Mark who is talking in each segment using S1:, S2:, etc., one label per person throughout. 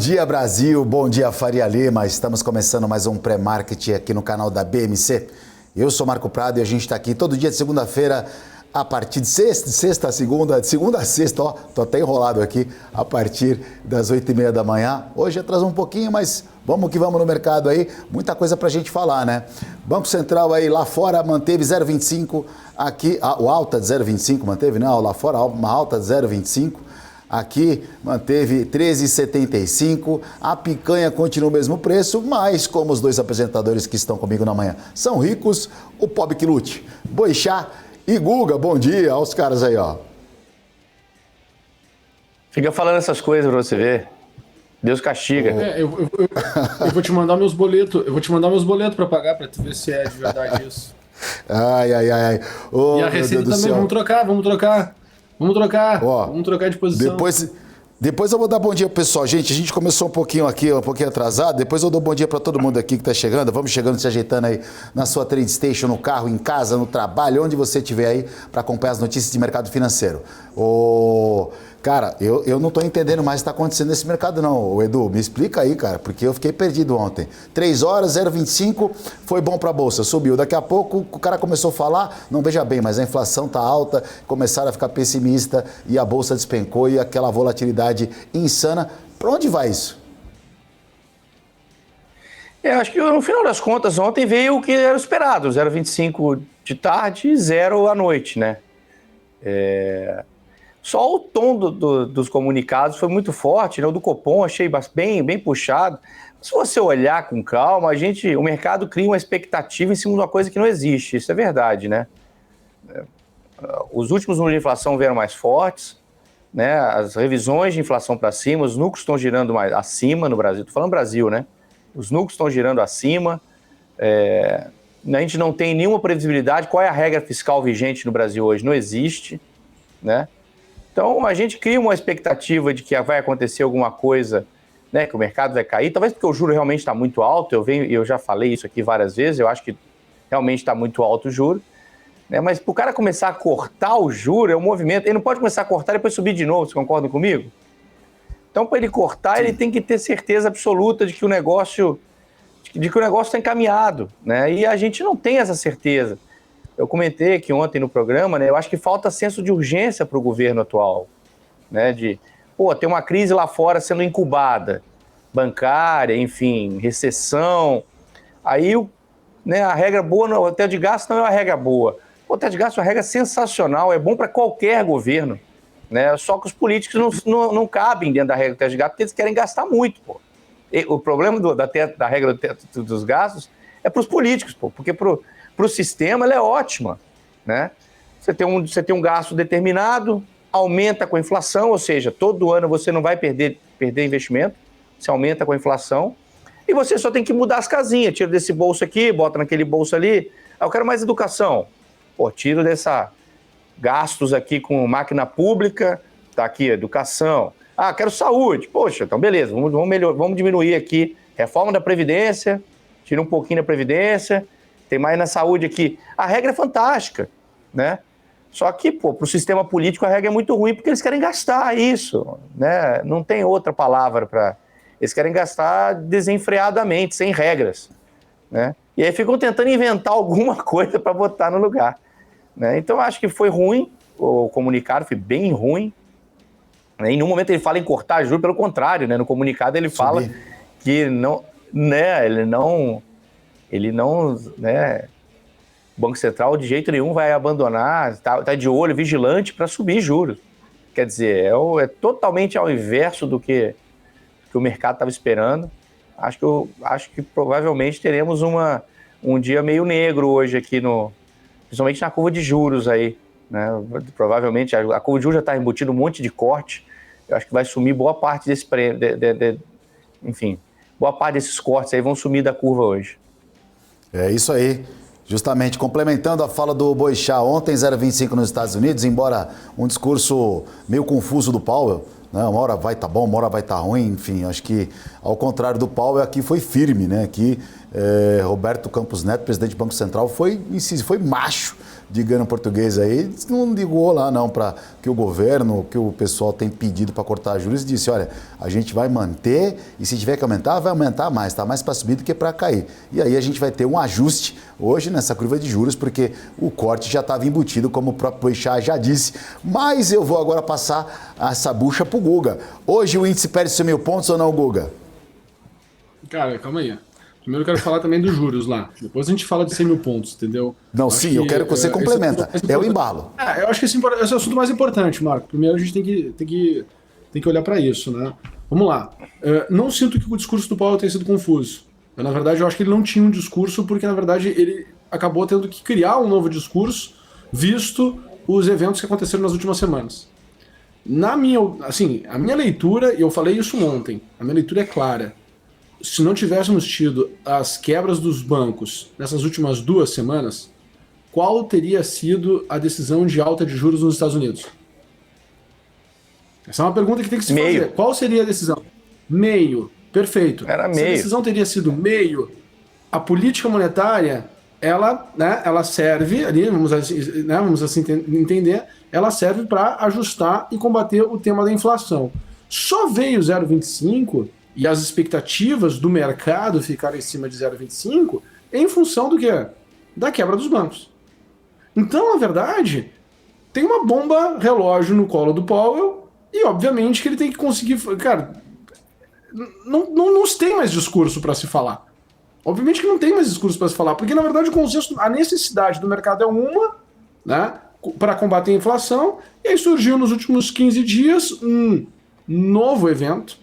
S1: dia, Brasil. Bom dia, Faria Lima. Estamos começando mais um pré-marketing aqui no canal da BMC. Eu sou Marco Prado e a gente está aqui todo dia de segunda-feira, a partir de sexta a segunda, de segunda a sexta, ó, tô até enrolado aqui, a partir das 8h30 da manhã. Hoje atrasou um pouquinho, mas vamos que vamos no mercado aí, muita coisa pra gente falar, né? Banco Central aí lá fora manteve 0,25, aqui, o alta de 0,25 manteve, não, lá fora uma alta de 0,25. Aqui manteve 13,75, a picanha continua o mesmo preço, mas como os dois apresentadores que estão comigo na manhã são ricos, o pobre que lute. Boixá e Guga, bom dia, olha os caras aí, ó.
S2: Fica falando essas coisas pra você ver. Deus castiga.
S3: Eu vou te mandar meus boletos, pra pagar pra tu ver se é de verdade isso.
S1: Ai. Oh,
S3: e a receita também, vamos trocar.
S1: Ó,
S3: vamos trocar de posição.
S1: Depois eu vou dar bom dia pro pessoal. Gente, a gente começou um pouquinho atrasado. Depois eu dou bom dia para todo mundo aqui que tá chegando. Vamos chegando, se ajeitando aí na sua trade station, no carro, em casa, no trabalho, onde você estiver aí para acompanhar as notícias de mercado financeiro. Cara, eu não tô entendendo mais o que tá acontecendo nesse mercado não. Edu, me explica aí, cara, porque eu fiquei perdido ontem. 3 horas, 0,25, foi bom pra bolsa, subiu. Daqui a pouco o cara começou a falar, não, veja bem, mas a inflação tá alta, começaram a ficar pessimista e a bolsa despencou e aquela volatilidade insana. Pra onde vai isso?
S2: Acho que no final das contas ontem veio o que era esperado, 0,25 de tarde e 0 à noite, né? Só o tom dos comunicados foi muito forte, né? O do Copom achei bem puxado. Se você olhar com calma, o mercado cria uma expectativa em cima de uma coisa que não existe, isso é verdade, né? Os últimos números de inflação vieram mais fortes, né? As revisões de inflação para cima, os núcleos estão girando mais acima no Brasil, estou falando Brasil, né? Os núcleos estão girando acima, a gente não tem nenhuma previsibilidade. Qual é a regra fiscal vigente no Brasil hoje? Não existe, né? Então, a gente cria uma expectativa de que vai acontecer alguma coisa, né, que o mercado vai cair, talvez porque o juro realmente está muito alto, eu já falei isso aqui várias vezes, eu acho que realmente está muito alto o juro, né, mas para o cara começar a cortar o juro, é um movimento, ele não pode começar a cortar e depois subir de novo, vocês concordam comigo? Então, para ele cortar, Sim. Ele tem que ter certeza absoluta de que o negócio está encaminhado, né, e a gente não tem essa certeza. Eu comentei aqui ontem no programa, né? Eu acho que falta senso de urgência para o governo atual, né? Tem uma crise lá fora sendo incubada, bancária, enfim, recessão. Aí, né, a regra boa, o teto de gasto não é uma regra boa. O teto de gasto é uma regra sensacional, é bom para qualquer governo, né? Só que os políticos não cabem dentro da regra do teto de gasto porque eles querem gastar muito, pô. E o problema da regra do teto dos gastos é para os políticos, pô, porque para o sistema ela é ótima, né? Você tem um gasto determinado, aumenta com a inflação, ou seja, todo ano você não vai perder investimento, você aumenta com a inflação, e você só tem que mudar as casinhas, tira desse bolso aqui, bota naquele bolso ali. Eu quero mais educação. Tiro gastos aqui com máquina pública, tá aqui, educação. Quero saúde. Poxa, então beleza, vamos diminuir aqui, reforma da Previdência, tira um pouquinho da Previdência, tem mais na saúde aqui. A regra é fantástica, né? Só que, para o sistema político a regra é muito ruim porque eles querem gastar isso, né? Não tem outra palavra para... Eles querem gastar desenfreadamente, sem regras, né? E aí ficam tentando inventar alguma coisa para botar no lugar, né? Então, acho que foi ruim, o comunicado foi bem ruim, né? Em nenhum momento ele fala em cortar juros, pelo contrário, né? No comunicado ele fala que não... né? Ele não, né, o Banco Central de jeito nenhum vai abandonar, tá de olho, vigilante para subir juros. Quer dizer, é totalmente ao inverso do que o mercado estava esperando. Acho que provavelmente teremos um dia meio negro hoje aqui, principalmente na curva de juros aí, né? Provavelmente a curva de juros já está embutindo um monte de corte. Eu acho que vai sumir boa parte desse prêmio, enfim, boa parte desses cortes aí vão sumir da curva hoje.
S1: É isso aí. Justamente complementando a fala do Boixá, ontem 0,25 nos Estados Unidos, embora um discurso meio confuso do Powell, né? Uma hora vai estar bom, uma hora vai estar ruim, enfim, acho que ao contrário do Powell aqui foi firme, né? Aqui Roberto Campos Neto, presidente do Banco Central, foi macho, digando em português aí, não ligou lá não para que o governo, que o pessoal tem pedido para cortar juros, disse, olha, a gente vai manter e se tiver que aumentar, vai aumentar mais, tá mais para subir do que para cair. E aí a gente vai ter um ajuste hoje nessa curva de juros, porque o corte já estava embutido, como o próprio Boechat já disse. Mas eu vou agora passar essa bucha pro Guga. Hoje o índice perde 100 mil pontos ou não, Guga?
S3: Cara, calma aí. Primeiro eu quero falar também dos juros lá. Depois a gente fala de 100 mil pontos, entendeu?
S1: Não, sim, eu quero que você complementa. É o embalo.
S3: Eu acho que esse é o assunto mais importante, Marco. Primeiro a gente tem que olhar para isso, né? Vamos lá. Não sinto que o discurso do Powell tenha sido confuso. Na verdade, eu acho que ele não tinha um discurso porque, na verdade, ele acabou tendo que criar um novo discurso, visto os eventos que aconteceram nas últimas semanas. A minha leitura, e eu falei isso ontem, a minha leitura é clara. Se não tivéssemos tido as quebras dos bancos nessas últimas 2 semanas, qual teria sido a decisão de alta de juros nos Estados Unidos? Essa é uma pergunta que tem que se fazer. Qual seria a decisão? Meio. Perfeito.
S2: Era meio.
S3: Se a decisão teria sido meio, a política monetária, ela serve, ali, vamos assim entender, ela serve para ajustar e combater o tema da inflação. Só veio 0,25 e as expectativas do mercado ficaram em cima de 0,25 em função do quê? Da quebra dos bancos. Então, na verdade, tem uma bomba relógio no colo do Powell e, obviamente, que ele tem que conseguir... Cara, não tem mais discurso para se falar. Obviamente que não tem mais discurso para se falar, porque, na verdade, o consenso, a necessidade do mercado é uma, né, para combater a inflação, e aí surgiu nos últimos 15 dias um novo evento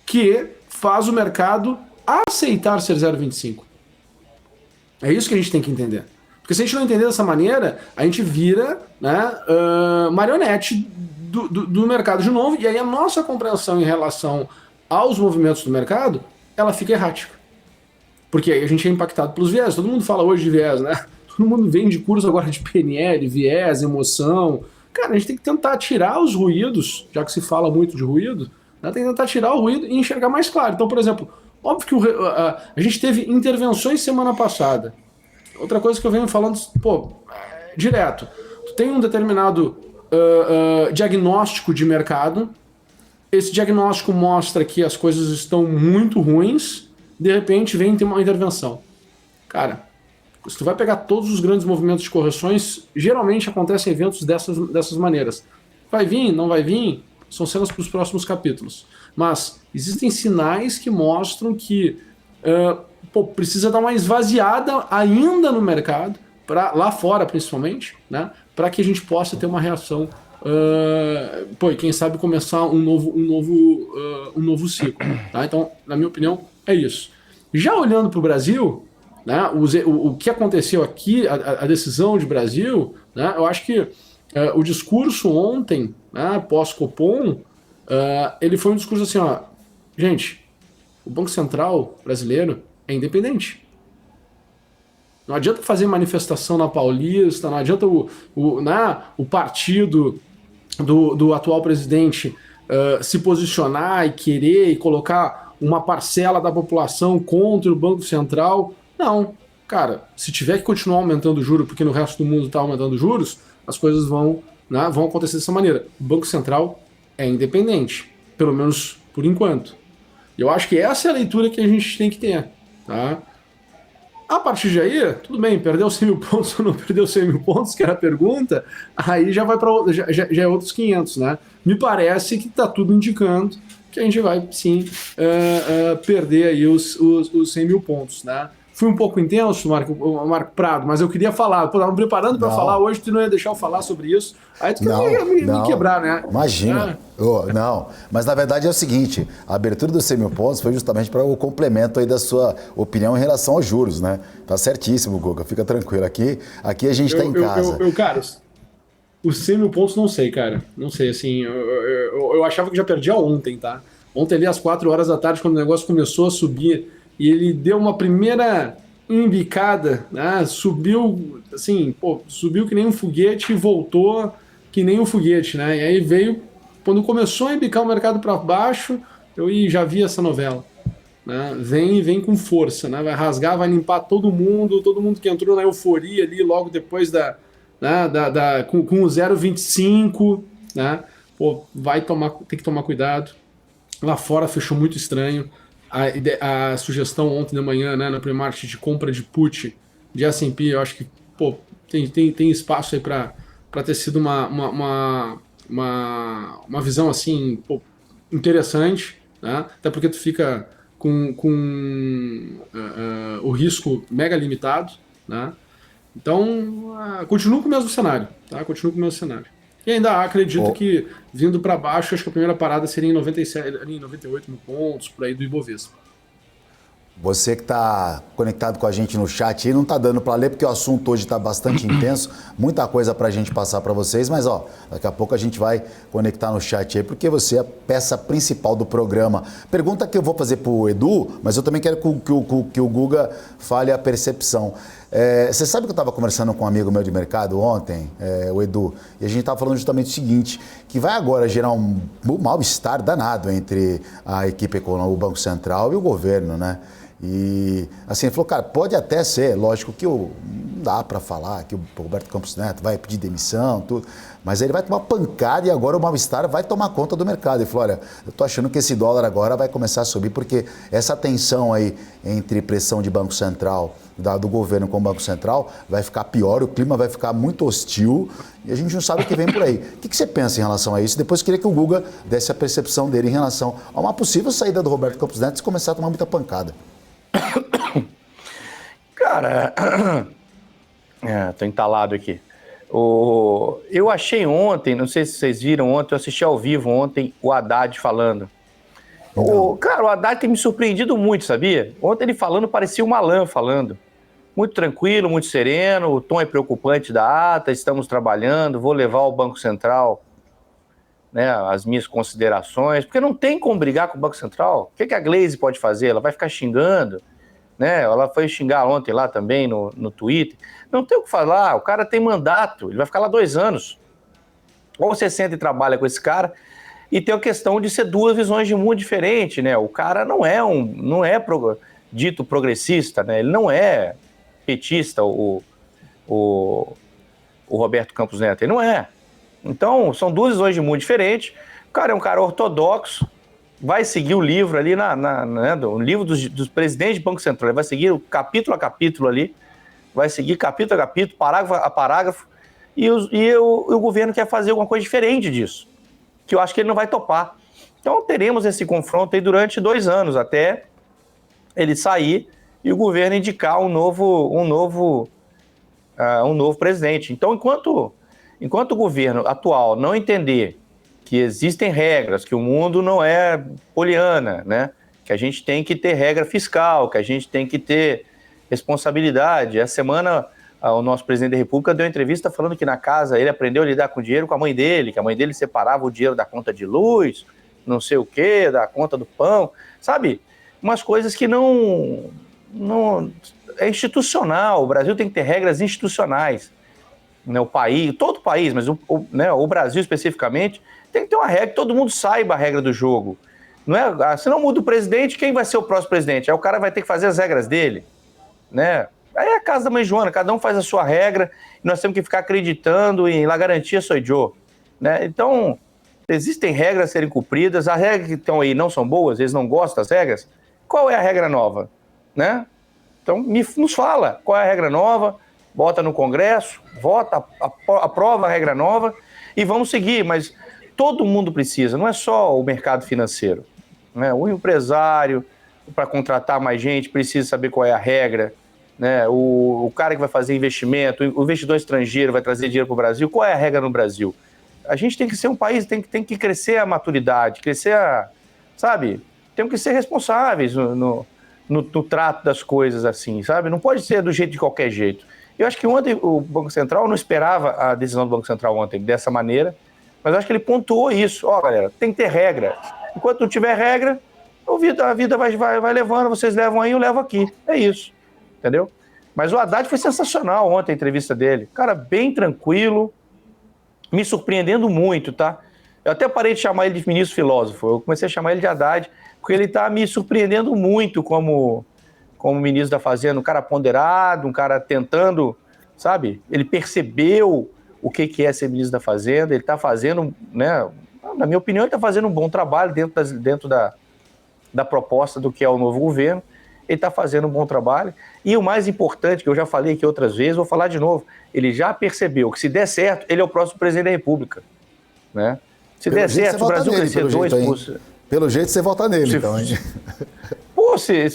S3: que faz o mercado aceitar ser 0,25. É isso que a gente tem que entender. Porque se a gente não entender dessa maneira, a gente vira, né, marionete do mercado de novo, e aí a nossa compreensão em relação aos movimentos do mercado, ela fica errática. Porque aí a gente é impactado pelos viés. Todo mundo fala hoje de viés, né? Todo mundo vende curso agora de PNL, viés, emoção. Cara, a gente tem que tentar tirar os ruídos, já que se fala muito de ruído, né? Tem que tentar tirar o ruído e enxergar mais claro. Então, por exemplo, óbvio que a gente teve intervenções semana passada. Outra coisa que eu venho falando, direto. Tu tem um determinado diagnóstico de mercado, esse diagnóstico mostra que as coisas estão muito ruins, de repente vem ter uma intervenção. Cara, se tu vai pegar todos os grandes movimentos de correções, geralmente acontecem eventos dessas maneiras. Vai vir, não vai vir, são cenas para os próximos capítulos. Mas existem sinais que mostram que precisa dar uma esvaziada ainda no mercado, lá fora principalmente, né, para que a gente possa ter uma reação e quem sabe começar um novo ciclo. Tá? Então, na minha opinião, é isso. Já olhando para o Brasil, né, o que aconteceu aqui, a decisão de Brasil, né, eu acho que o discurso ontem, né, pós-Copom, ele foi um discurso assim, ó, gente, o Banco Central brasileiro é independente. Não adianta fazer manifestação na Paulista, não adianta o partido do atual presidente se posicionar e querer e colocar uma parcela da população contra o Banco Central. Não, cara, se tiver que continuar aumentando o juro, porque no resto do mundo está aumentando juros, as coisas vão acontecer dessa maneira. O Banco Central é independente, pelo menos por enquanto. Eu acho que essa é a leitura que a gente tem que ter. Tá? A partir de aí, tudo bem, perdeu 100 mil pontos ou não perdeu 100 mil pontos, que era a pergunta, aí já vai para já é outros 500, né? Me parece que está tudo indicando que a gente vai, sim, perder aí os 100 mil pontos, né? Fui um pouco intenso, Marco Prado, mas eu queria falar. Pô, estava me preparando para falar hoje, tu não ia deixar eu falar sobre isso. Aí tu queria me quebrar, né?
S1: Imagina. Não, mas na verdade é o seguinte, a abertura dos 100 mil pontos foi justamente para o complemento aí da sua opinião em relação aos juros, né? Tá certíssimo, Guga, fica tranquilo. Aqui a gente tá em casa.
S3: Cara, os 100 mil pontos não sei, cara. Não sei, assim, eu achava que já perdia ontem, tá? Ontem ali às 4 horas da tarde, quando o negócio começou a subir, e ele deu uma primeira embicada, né? Subiu que nem um foguete e voltou que nem um foguete, né? E aí veio, quando começou a embicar o mercado para baixo, eu já vi essa novela. né, vem com força, né, vai rasgar, vai limpar todo mundo que entrou na euforia ali logo depois com o 0,25, né, pô, tem que tomar cuidado. Lá fora fechou muito estranho. A sugestão ontem de manhã, né, na pre-market de compra de put de S&P, eu acho que pô, tem espaço aí para ter sido uma visão assim, pô, interessante, né? Até porque tu fica com o risco mega limitado, né? Então, continuo com o mesmo cenário, tá? Continuo com o mesmo cenário. E ainda acredito que, vindo para baixo, acho que a primeira parada seria em 97, ali em 98 mil pontos, por aí do Ibovespa.
S1: Você que está conectado com a gente no chat aí, não está dando para ler porque o assunto hoje está bastante intenso, muita coisa para a gente passar para vocês, mas ó, daqui a pouco a gente vai conectar no chat aí porque você é a peça principal do programa. Pergunta que eu vou fazer para o Edu, mas eu também quero que o Guga fale a percepção. Você sabe que eu estava conversando com um amigo meu de mercado ontem, o Edu, e a gente estava falando justamente o seguinte, que vai agora gerar um mal-estar danado entre a equipe econômica, o Banco Central e o governo, né? E assim, ele falou, cara, pode até ser, lógico que não dá para falar que o Roberto Campos Neto vai pedir demissão, tudo, mas ele vai tomar pancada e agora o mal-estar vai tomar conta do mercado. Ele falou, olha, eu tô achando que esse dólar agora vai começar a subir porque essa tensão aí entre pressão de Banco Central, do governo com o Banco Central, vai ficar pior, o clima vai ficar muito hostil e a gente não sabe o que vem por aí. O que você pensa em relação a isso? Depois eu queria que o Guga desse a percepção dele em relação a uma possível saída do Roberto Campos Neto se começar a tomar muita pancada.
S2: Cara, tô entalado aqui. Eu achei ontem, não sei se vocês viram ontem, eu assisti ao vivo ontem o Haddad falando. Cara, o Haddad tem me surpreendido muito, sabia? Ontem ele falando parecia um Malan falando. Muito tranquilo, muito sereno, o tom é preocupante da ata, estamos trabalhando, vou levar ao Banco Central, né, as minhas considerações, porque não tem como brigar com o Banco Central. O que a Glaze pode fazer? Ela vai ficar xingando, né? Ela foi xingar ontem lá também no Twitter. Não tem o que falar, o cara tem mandato, ele vai ficar lá 2 anos. Ou você senta e trabalha com esse cara, e tem a questão de ser 2 visões de mundo diferentes, né? O cara não é dito progressista, né? Ele não é petista, o Roberto Campos Neto, ele não é. Então, são 2 visões de mundo diferentes. O cara é um cara ortodoxo, vai seguir o livro ali, o livro dos presidentes do Banco Central, ele vai seguir o capítulo a capítulo ali, vai seguir capítulo a capítulo, parágrafo a parágrafo, e o governo quer fazer alguma coisa diferente disso, que eu acho que ele não vai topar. Então, teremos esse confronto aí durante 2 anos, até ele sair e o governo indicar um novo presidente. Então, enquanto o governo atual não entender que existem regras, que o mundo não é poliana, né? Que a gente tem que ter regra fiscal, que a gente tem que ter responsabilidade. Essa semana, o nosso presidente da República deu uma entrevista falando que na casa ele aprendeu a lidar com o dinheiro com a mãe dele, que a mãe dele separava o dinheiro da conta de luz, não sei o quê, da conta do pão, sabe? Umas coisas que não é institucional. O Brasil tem que ter regras institucionais. O país, todo o país, mas o Brasil especificamente, tem que ter uma regra, que todo mundo saiba a regra do jogo. Não é, se não muda o presidente, quem vai ser o próximo presidente? Aí o cara vai ter que fazer as regras dele, né? Aí é a casa da mãe Joana, cada um faz a sua regra, e nós temos que ficar acreditando em la garantia soy yo, né? Então, existem regras a serem cumpridas, as regras que estão aí não são boas, eles não gostam das regras. Qual é a regra nova, né? Então, nos fala qual é a regra nova, bota no Congresso, vota, aprova a regra nova e vamos seguir, mas todo mundo precisa, não é só o mercado financeiro, né? O empresário, para contratar mais gente, precisa saber qual é a regra, né? O cara que vai fazer investimento, o investidor estrangeiro vai trazer dinheiro para o Brasil, qual é a regra no Brasil? A gente tem que ser um país, tem que crescer a maturidade, sabe? Temos que ser responsáveis no trato das coisas assim, sabe? Não pode ser do jeito de qualquer jeito. Eu acho que ontem o Banco Central não esperava a decisão do Banco Central ontem dessa maneira, mas eu acho que ele pontuou isso. Ó, galera, tem que ter regra. Enquanto não tiver regra, a vida vai levando, vocês levam aí, eu levo aqui. É isso, entendeu? Mas o Haddad foi sensacional ontem a entrevista dele. Cara, bem tranquilo, me surpreendendo muito, tá? Eu até parei de chamar ele de ministro filósofo, eu comecei a chamar ele de Haddad, porque porque ele está me surpreendendo muito como ministro da Fazenda, um cara ponderado, um cara tentando, sabe? Ele percebeu o que é ser ministro da Fazenda, ele está fazendo, né? Na minha opinião, ele está fazendo um bom trabalho dentro da proposta do que é o novo governo. Ele está fazendo um bom trabalho. E o mais importante, que eu já falei aqui outras vezes, vou falar de novo, ele já percebeu que se der certo, ele é o próximo presidente da República, né? Se der certo, o Brasil crescer 2%.
S1: Pelo jeito, você vota nele, então, hein?
S2: Pô, se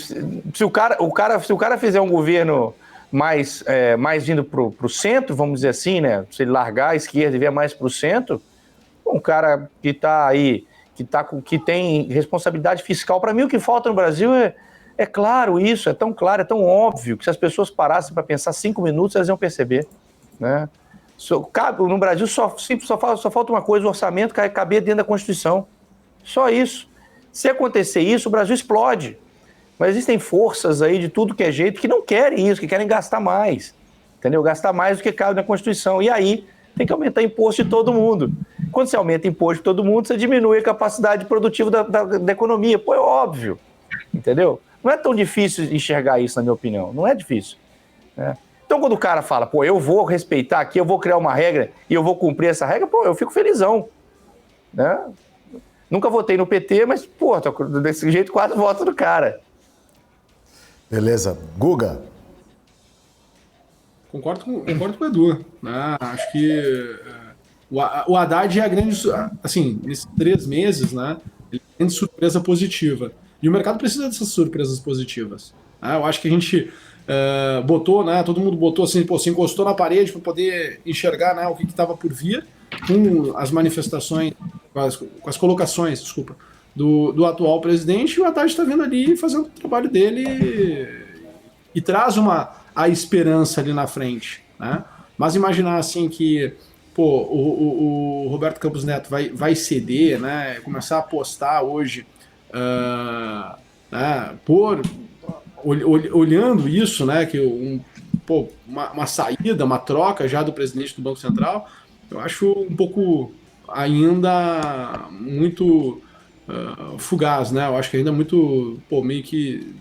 S2: o cara fizer um governo mais vindo pro centro, vamos dizer assim, né? Se ele largar a esquerda e vier mais pro centro, um cara que está aí, que tem responsabilidade fiscal. Para mim, o que falta no Brasil é claro isso, é tão claro, é tão óbvio, que se as pessoas parassem para pensar 5 minutos, elas iam perceber, né? No Brasil só falta uma coisa: o orçamento caber dentro da Constituição. Só isso. Se acontecer isso, o Brasil explode. Mas existem forças aí de tudo que é jeito que não querem isso, que querem gastar mais. Entendeu? Gastar mais do que cabe na Constituição. E aí tem que aumentar imposto de todo mundo. Quando você aumenta imposto de todo mundo, você diminui a capacidade produtiva da economia. Pô, é óbvio. Entendeu? Não é tão difícil enxergar isso, na minha opinião. Não é difícil, né? Então, quando o cara fala, pô, eu vou respeitar aqui, eu vou criar uma regra e eu vou cumprir essa regra, pô, eu fico felizão, né? Nunca votei no PT, mas, pô, desse jeito quase voto do cara.
S1: Beleza. Guga?
S3: Concordo com o Edu, né? Acho que o Haddad é a grande, assim, nesses 3 meses, né? Ele é a grande surpresa positiva. E o mercado precisa dessas surpresas positivas, né? Eu acho que a gente botou, né? Todo mundo botou assim, pô, se encostou na parede para poder enxergar, né, o que estava por vir, com as manifestações, com as colocações, desculpa, do atual presidente. E o Haddad está vindo ali fazendo o trabalho dele e traz a esperança ali na frente, né? Mas imaginar assim que, pô, o Roberto Campos Neto vai ceder, né? Começar a apostar hoje, né? Olhando isso, né? Que uma saída, uma troca já do presidente do Banco Central, eu acho um pouco ainda muito fugaz, né? Eu acho que ainda muito, meio que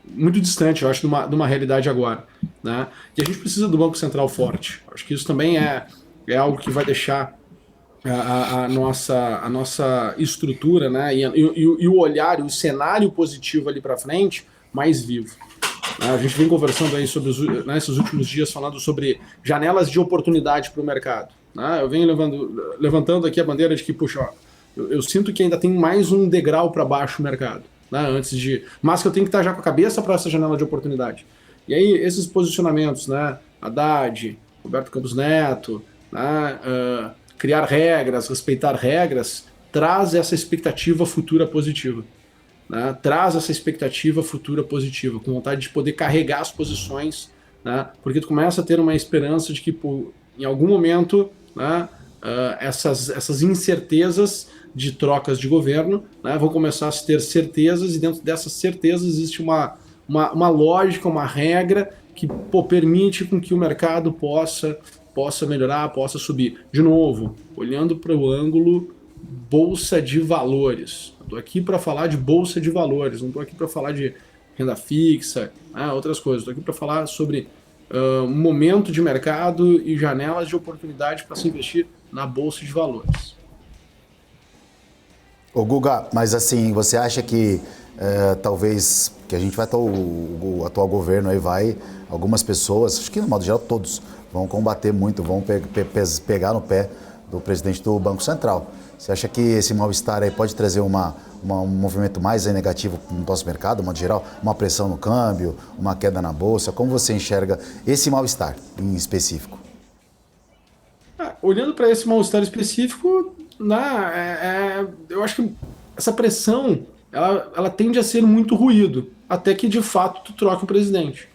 S3: muito distante, eu acho, de uma realidade agora, né? E a gente precisa do Banco Central forte. Eu acho que isso também é algo que vai deixar a nossa estrutura, né? E o olhar, e o cenário positivo ali para frente mais vivo. A gente vem conversando aí sobre esses últimos dias, falando sobre janelas de oportunidade para o mercado, né? Eu venho levantando aqui a bandeira de que, puxa, ó, eu sinto que ainda tem mais um degrau para baixo o mercado, né, mas que eu tenho que estar já com a cabeça para essa janela de oportunidade. E aí esses posicionamentos, né, Haddad, Roberto Campos Neto, né, criar regras, respeitar regras, traz essa expectativa futura positiva, né, com vontade de poder carregar as posições, né, porque tu começa a ter uma esperança de que, pô, em algum momento, né, essas incertezas de trocas de governo, né, vão começar a ter certezas, e dentro dessas certezas existe uma lógica, uma regra que, pô, permite com que o mercado possa melhorar, possa subir. De novo, olhando para o ângulo bolsa de valores. Estou aqui para falar de bolsa de valores, não estou aqui para falar de renda fixa, outras coisas. Estou aqui para falar sobre momento de mercado e janelas de oportunidade para se investir na bolsa de valores.
S1: Ô Guga, mas assim, você acha que talvez que a gente vai estar, o atual governo aí algumas pessoas, acho que no modo geral todos, vão combater muito, vão pegar no pé do presidente do Banco Central. Você acha que esse mal-estar aí pode trazer um movimento mais negativo no nosso mercado, no modo geral? Uma pressão no câmbio, uma queda na bolsa? Como você enxerga esse mal-estar em específico?
S3: Olhando para esse mal-estar específico, eu acho que essa pressão ela tende a ser muito ruído, até que de fato tu troque o presidente,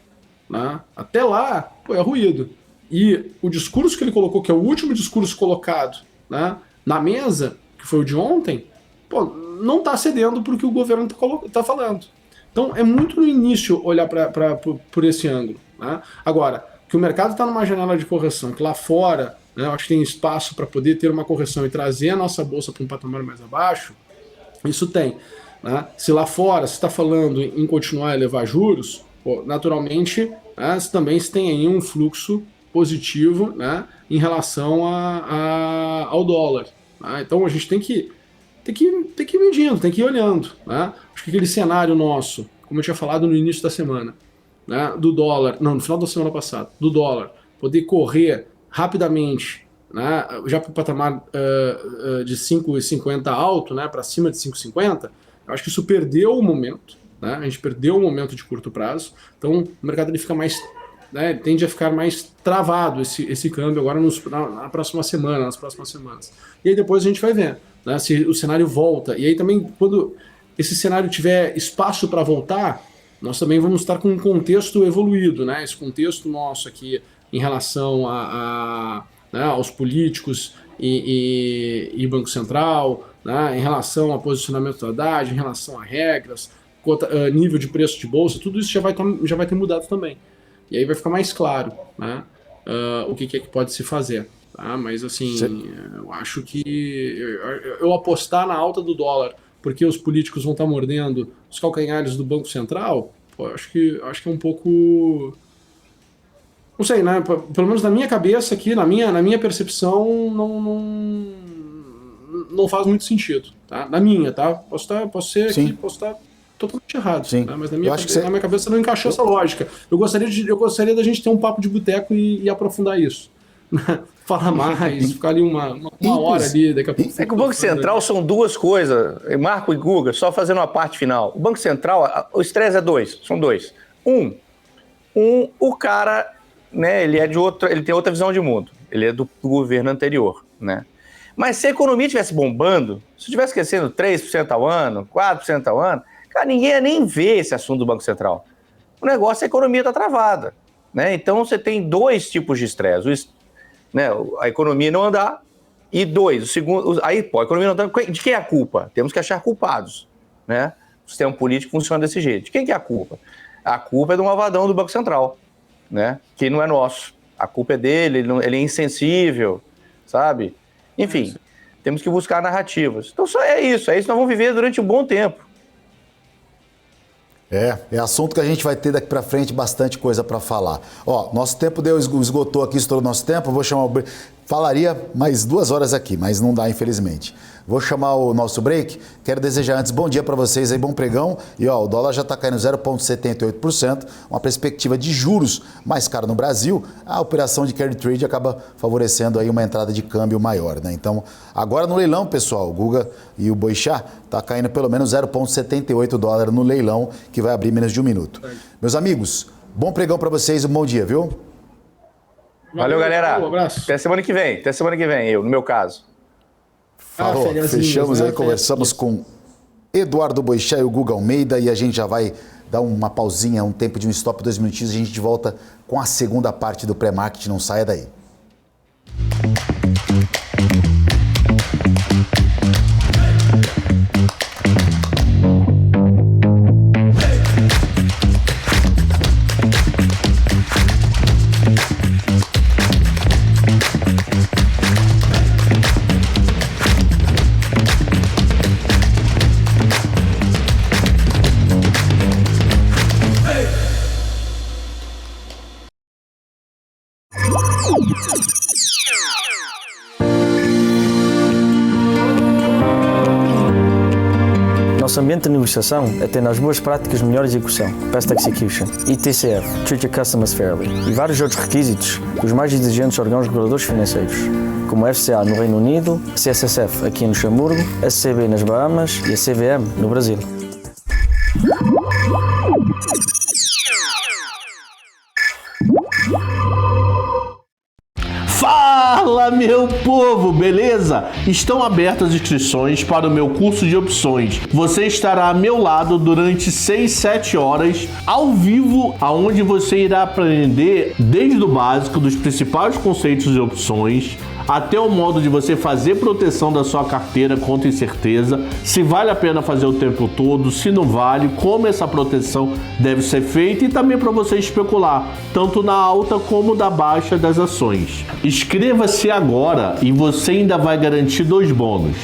S3: né? Até lá, pô, é ruído. E o discurso que ele colocou, que é o último discurso colocado, né, na mesa, que foi o de ontem, pô, não está cedendo para o que o governo está falando. Então é muito no início olhar por esse ângulo, né? Agora, que o mercado está numa janela de correção, que lá fora, né, eu acho que tem espaço para poder ter uma correção e trazer a nossa bolsa para um patamar mais abaixo, isso tem. né? Se lá fora se está falando em continuar a elevar juros, naturalmente, né, também se tem aí um fluxo positivo, né, em relação ao dólar. Né? Então a gente tem que ir medindo, tem que ir olhando. Né? Acho que aquele cenário nosso, como eu tinha falado no início da semana, né, do dólar, não, no final da semana passada, do dólar poder correr rapidamente, né, já para o patamar de 5,50 alto, né, para cima de 5,50, eu acho que isso perdeu o momento, né, a gente perdeu o momento de curto prazo, então o mercado ele fica mais, né, tende a ficar mais travado esse câmbio agora na próxima semana, nas próximas semanas. E aí depois a gente vai ver, né, se o cenário volta, e aí também quando esse cenário tiver espaço para voltar, nós também vamos estar com um contexto evoluído, né? Esse contexto nosso aqui em relação né, aos políticos e Banco Central, né, em relação ao posicionamento da Haddad, em relação a regras, nível de preço de bolsa, tudo isso já vai ter mudado também. E aí vai ficar mais claro, né, o que é que pode se fazer. Tá? Mas assim, eu acho que eu apostar na alta do dólar porque os políticos vão estar mordendo os calcanhares do Banco Central, pô, acho que é um pouco... Não sei, né? Pelo menos na minha cabeça aqui, na minha percepção, não faz muito sentido. Tá? Na minha, tá? Posso estar totalmente errado. Né? Mas na minha cabeça não encaixou essa lógica. Eu gostaria da gente ter um papo de boteco e aprofundar isso. Falar mais, ficar ali uma hora ali, daqui a pouco...
S2: É que o Banco Central são duas coisas, Marco e Guga, só fazendo uma parte final. O Banco Central, o estresse são dois. O cara, né, ele tem outra visão de mundo, ele é do governo anterior, né? Mas se a economia estivesse bombando, se estivesse crescendo 3% ao ano, 4% ao ano, cara, ninguém ia nem ver esse assunto do Banco Central. O negócio é a economia está travada, né? Então você tem dois tipos de estresse. Né, a economia não andar, e o segundo, aí a economia não andar, de quem é a culpa? Temos que achar culpados, né? O sistema político funciona desse jeito. De quem que é a culpa? A culpa é do malvadão do Banco Central, né? Que não é nosso. A culpa é dele, ele é insensível, sabe? Enfim, temos que buscar narrativas. Então é isso nós vamos viver durante um bom tempo.
S1: É assunto que a gente vai ter daqui pra frente bastante coisa para falar. Ó, nosso tempo esgotou aqui, estourou nosso tempo, vou chamar o... Falaria mais 2 horas aqui, mas não dá, infelizmente. Vou chamar o nosso break. Quero desejar antes bom dia para vocês aí, bom pregão. E ó, o dólar já está caindo 0,78%, uma perspectiva de juros mais cara no Brasil. A operação de carry trade acaba favorecendo aí uma entrada de câmbio maior, né? Então, agora no leilão, pessoal, o Guga e o Boixá tá caindo pelo menos 0,78 dólar no leilão, que vai abrir menos de 1 minuto. Meus amigos, bom pregão para vocês, um bom dia, viu?
S2: Valeu, galera.
S3: Um abraço.
S2: Até semana que vem, no meu caso.
S1: Falou, fechamos aí, conversamos com Eduardo Boixá e o Guga Almeida e a gente já vai dar uma pausinha, um tempo de um stop, 2 minutinhos e a gente volta com a segunda parte do pré-market, não saia daí.
S4: Nosso ambiente de negociação atende às boas práticas de melhor execução, Best Execution, e TCF, Treat Your Customers Fairly, e vários outros requisitos dos mais exigentes órgãos reguladores financeiros, como a FCA no Reino Unido, a CSSF aqui em Luxemburgo, a CB nas Bahamas e a CVM no Brasil.
S5: Fala, meu povo, beleza? Estão abertas as inscrições para o meu curso de opções. Você estará ao meu lado durante 6-7 horas ao vivo, aonde você irá aprender desde o básico dos principais conceitos de opções até o modo de você fazer proteção da sua carteira contra incerteza, se vale a pena fazer o tempo todo, se não vale, como essa proteção deve ser feita e também para você especular, tanto na alta como na baixa das ações. Inscreva-se agora e você ainda vai garantir 2 bônus.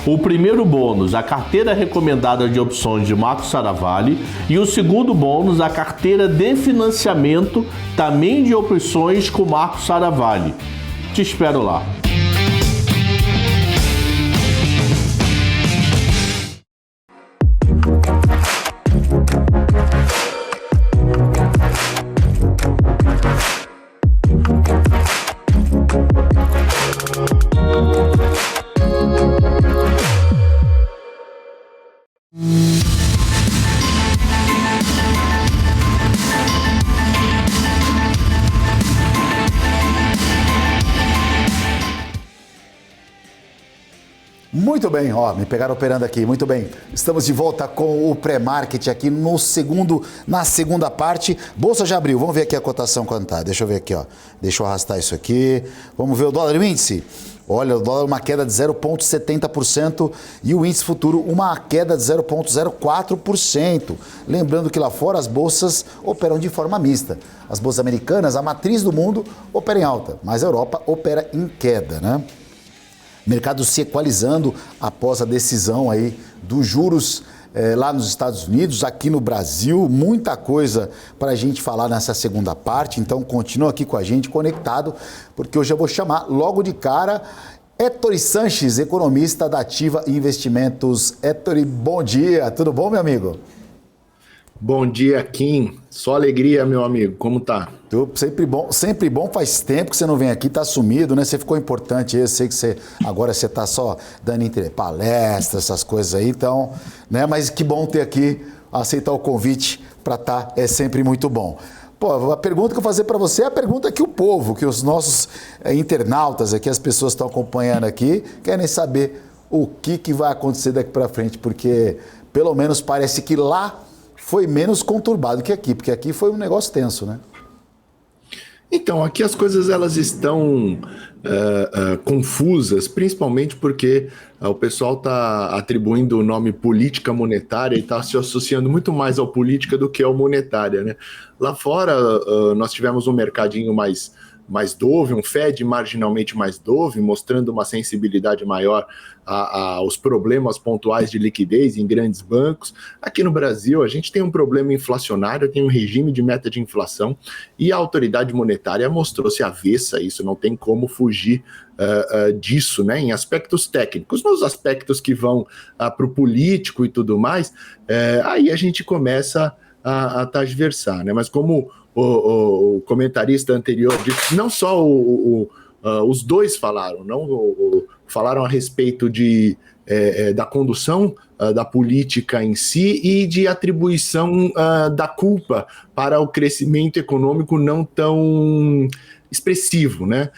S5: O primeiro bônus, a carteira recomendada de opções de Marco Saravalli, e o segundo bônus, a carteira de financiamento também de opções com Marco Saravalli. Te espero lá.
S1: Muito bem, ó, me pegaram operando aqui, muito bem. Estamos de volta com o pré-market aqui na segunda parte. Bolsa já abriu, vamos ver aqui a cotação quanto tá. Deixa eu ver aqui, ó. Deixa eu arrastar isso aqui. Vamos ver o dólar e o índice. Olha, o dólar uma queda de 0,70% e o índice futuro uma queda de 0,04%. Lembrando que lá fora as bolsas operam de forma mista. As bolsas americanas, a matriz do mundo, opera em alta, mas a Europa opera em queda, né? Mercado se equalizando após a decisão aí dos juros lá nos Estados Unidos, aqui no Brasil, muita coisa para a gente falar nessa segunda parte, então continua aqui com a gente conectado, porque hoje eu vou chamar logo de cara Ettore Sanches, economista da Ativa Investimentos. Ettore, bom dia, tudo bom, meu amigo?
S6: Bom dia, Kim. Só alegria, meu amigo. Como tá?
S1: Sempre bom. Faz tempo que você não vem aqui, tá sumido, né? Você ficou importante aí, eu sei que agora você tá só dando palestras, essas coisas aí, então, né? Mas que bom ter aqui, aceitar o convite para tá, é sempre muito bom. Pô, a pergunta que eu vou fazer para você é a pergunta que o povo, que os nossos internautas aqui, as pessoas estão acompanhando aqui, querem saber o que vai acontecer daqui para frente, porque pelo menos parece que lá foi menos conturbado que aqui, porque aqui foi um negócio tenso, né?
S6: Então, aqui as coisas elas estão confusas, principalmente porque o pessoal está atribuindo o nome política monetária e está se associando muito mais ao política do que ao monetária, né? Lá fora, nós tivemos um mercadinho mais dove, um Fed marginalmente mais dove, mostrando uma sensibilidade maior aos problemas pontuais de liquidez em grandes bancos. Aqui no Brasil, a gente tem um problema inflacionário, tem um regime de meta de inflação, e a autoridade monetária mostrou-se avessa a isso, não tem como fugir disso, né, em aspectos técnicos. Nos aspectos que vão para o político e tudo mais, aí a gente começa a transversar, né? Mas como o comentarista anterior disse, não só os dois falaram, falaram a respeito da condução da política em si e de atribuição da culpa para o crescimento econômico não tão expressivo, né?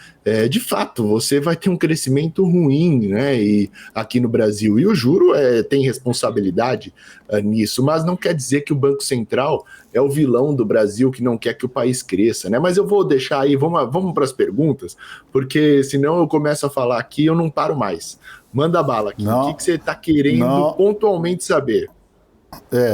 S6: De fato, você vai ter um crescimento ruim, né? E aqui no Brasil, e o juro tem responsabilidade nisso, mas não quer dizer que o Banco Central é o vilão do Brasil que não quer que o país cresça, né? Mas eu vou deixar aí, vamos para as perguntas, porque senão eu começo a falar aqui e eu não paro mais. Manda bala aqui. O que você está querendo pontualmente saber?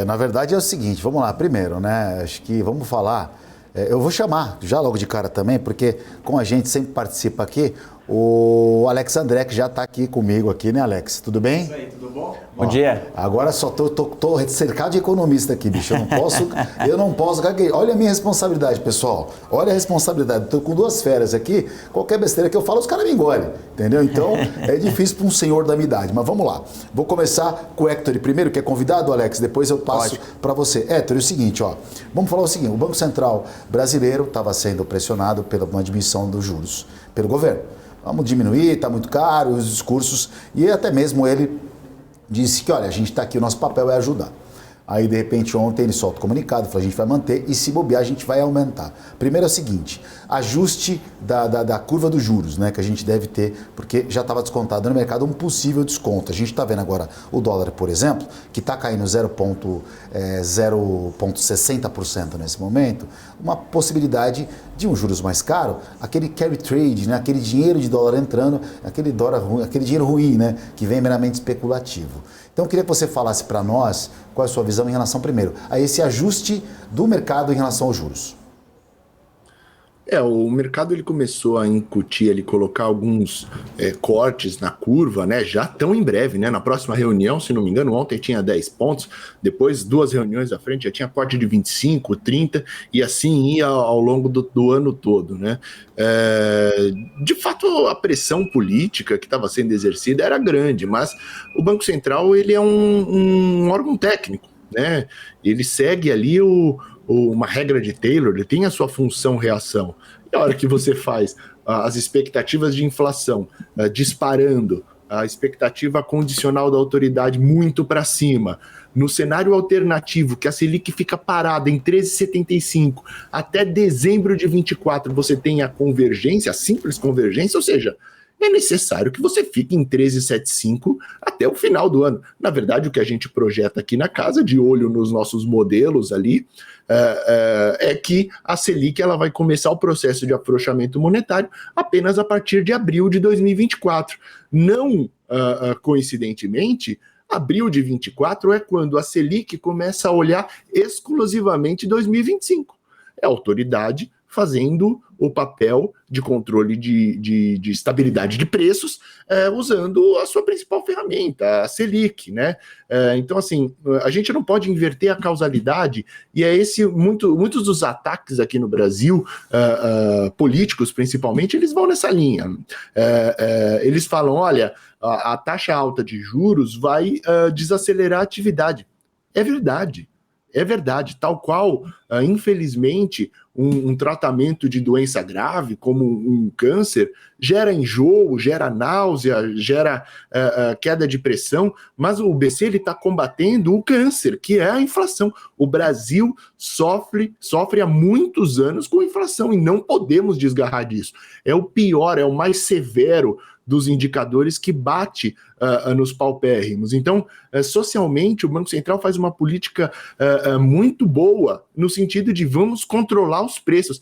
S1: Na verdade é o seguinte, vamos lá, primeiro, né? Acho que vamos falar. Eu vou chamar já logo de cara também, porque com a gente sempre participa aqui o Alex André, que já está aqui comigo aqui, né, Alex? Tudo bem?
S2: Isso aí, tudo bom?
S4: Bom dia.
S1: Agora só tô cercado de economista aqui, bicho. Eu não posso gaguejar. Olha a minha responsabilidade, pessoal. Olha a responsabilidade. Estou com duas férias aqui. Qualquer besteira que eu falo, os caras me engolem. Entendeu? Então, é difícil para um senhor da minha idade. Mas vamos lá. Vou começar com o Ettore primeiro, que é convidado, Alex. Depois eu passo para você. Ettore, é o seguinte, ó. Vamos falar o seguinte. O Banco Central brasileiro estava sendo pressionado pela uma diminuição dos juros pelo governo. Vamos diminuir, está muito caro, os discursos. E até mesmo ele disse que, olha, a gente está aqui, o nosso papel é ajudar. Aí, de repente, ontem ele solta o comunicado, fala, a gente vai manter e se bobear, a gente vai aumentar. Primeiro é o seguinte, ajuste da curva dos juros, né, que a gente deve ter, porque já estava descontado no mercado um possível desconto. A gente está vendo agora o dólar, por exemplo, que está caindo 0,60% nesse momento, uma possibilidade de um juros mais caro, aquele carry trade, né, aquele dinheiro de dólar entrando, aquele dinheiro ruim, né, que vem meramente especulativo. Então, eu queria que você falasse para nós qual é a sua visão em relação, primeiro, a esse ajuste do mercado em relação aos juros.
S6: O mercado ele começou a incutir, ele colocar alguns cortes na curva, né? Já tão em breve, né? Na próxima reunião, se não me engano, ontem tinha 10 pontos, depois 2 reuniões à frente já tinha corte de 25, 30, e assim ia ao longo do ano todo, né? De fato, a pressão política que estava sendo exercida era grande, mas o Banco Central ele é um órgão técnico, né? Ele segue ali uma regra de Taylor, ele tem a sua função reação. E a hora que você faz as expectativas de inflação disparando, a expectativa condicional da autoridade muito para cima, no cenário alternativo, que a Selic fica parada em 13,75 até dezembro de 24, você tem a convergência, a simples convergência, ou seja, é necessário que você fique em 13,75 até o final do ano. Na verdade, o que a gente projeta aqui na casa, de olho nos nossos modelos ali, é que a Selic ela vai começar o processo de afrouxamento monetário apenas a partir de abril de 2024. Não coincidentemente, abril de 24 é quando a Selic começa a olhar exclusivamente 2025. É a autoridade fazendo o papel de controle de estabilidade de preços, usando a sua principal ferramenta, a Selic, né? Então, assim, a gente não pode inverter a causalidade, e é muitos dos ataques aqui no Brasil, políticos principalmente, eles vão nessa linha. Eles falam, olha, a taxa alta de juros vai desacelerar a atividade. É verdade, tal qual, infelizmente, um tratamento de doença grave, como um câncer, gera enjoo, gera náusea, gera queda de pressão, mas o BC está combatendo o câncer, que é a inflação. O Brasil sofre há muitos anos com inflação e não podemos desgarrar disso. É o pior, é o mais severo dos indicadores que bate nos paupérrimos. Então, socialmente, o Banco Central faz uma política muito boa no sentido de vamos controlar os preços.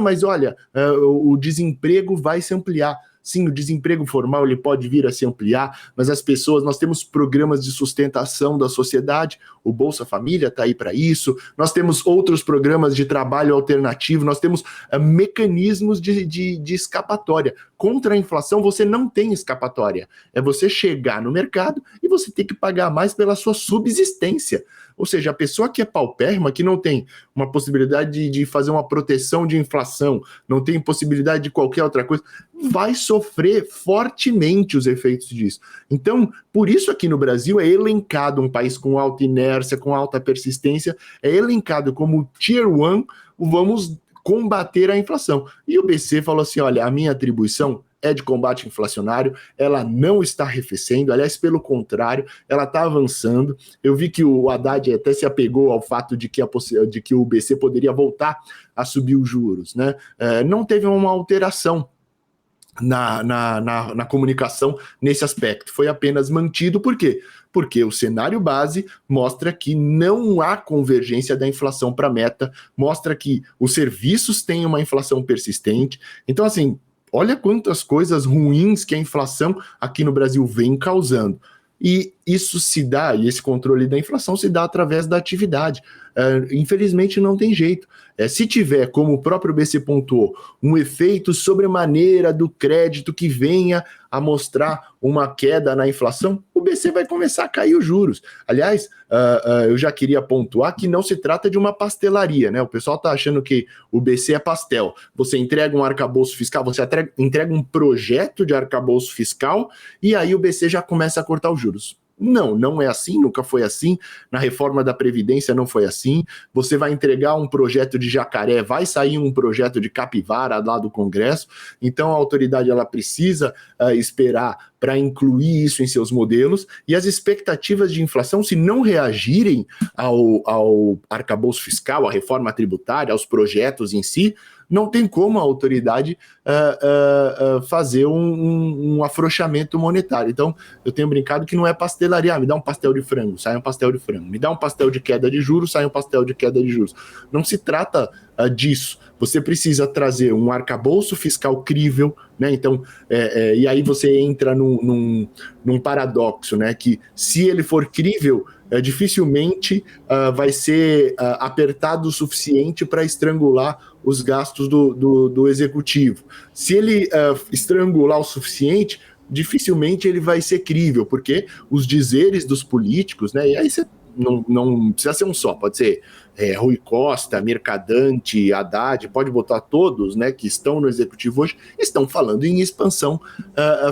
S6: Mas olha, o desemprego vai se ampliar. Sim, o desemprego formal ele pode vir a se ampliar, mas as pessoas, nós temos programas de sustentação da sociedade, o Bolsa Família está aí para isso, nós temos outros programas de trabalho alternativo, nós temos mecanismos de escapatória. Contra a inflação você não tem escapatória, é você chegar no mercado e você ter que pagar mais pela sua subsistência. Ou seja, a pessoa que é paupérrima, que não tem uma possibilidade de fazer uma proteção de inflação, não tem possibilidade de qualquer outra coisa, vai sofrer fortemente os efeitos disso. Então, por isso aqui no Brasil é elencado um país com alta inércia, com alta persistência, é elencado como Tier 1, vamos combater a inflação. E o BC falou assim, olha, a minha atribuição é de combate inflacionário, ela não está arrefecendo, aliás, pelo contrário, ela está avançando. Eu vi que o Haddad até se apegou ao fato de que o BC poderia voltar a subir os juros, né? Não teve uma alteração na comunicação nesse aspecto, foi apenas mantido. Por quê? Porque o cenário base mostra que não há convergência da inflação para a meta, mostra que os serviços têm uma inflação persistente. Então, assim, olha quantas coisas ruins que a inflação aqui no Brasil vem causando. E isso se dá, e esse controle da inflação se dá através da atividade. Infelizmente não tem jeito. Se tiver, como o próprio BC pontuou, um efeito sobremaneira do crédito que venha a mostrar uma queda na inflação, o BC vai começar a cair os juros. Aliás, eu já queria pontuar que não se trata de uma pastelaria, né? O pessoal está achando que o BC é pastel. Você entrega um arcabouço fiscal, você entrega um projeto de arcabouço fiscal e aí o BC já começa a cortar os juros. Não é assim, nunca foi assim. Na reforma da Previdência não foi assim. Você vai entregar um projeto de jacaré, vai sair um projeto de capivara lá do Congresso. Então a autoridade ela precisa esperar para incluir isso em seus modelos, e as expectativas de inflação, se não reagirem ao arcabouço fiscal, à reforma tributária, aos projetos em si, não tem como a autoridade fazer um afrouxamento monetário. Então, eu tenho brincado que não é pastelaria. Me dá um pastel de frango, sai um pastel de frango. Me dá um pastel de queda de juros, sai um pastel de queda de juros. Não se trata disso. você precisa trazer um arcabouço fiscal crível, né? Então, e aí você entra num paradoxo, né? Que se ele for crível, dificilmente vai ser apertado o suficiente para estrangular os gastos do executivo. Se ele estrangular o suficiente, dificilmente ele vai ser crível, porque os dizeres dos políticos, né? E aí você não precisa ser um só, pode ser Rui Costa, Mercadante, Haddad, pode botar todos, né, que estão no executivo hoje, estão falando em expansão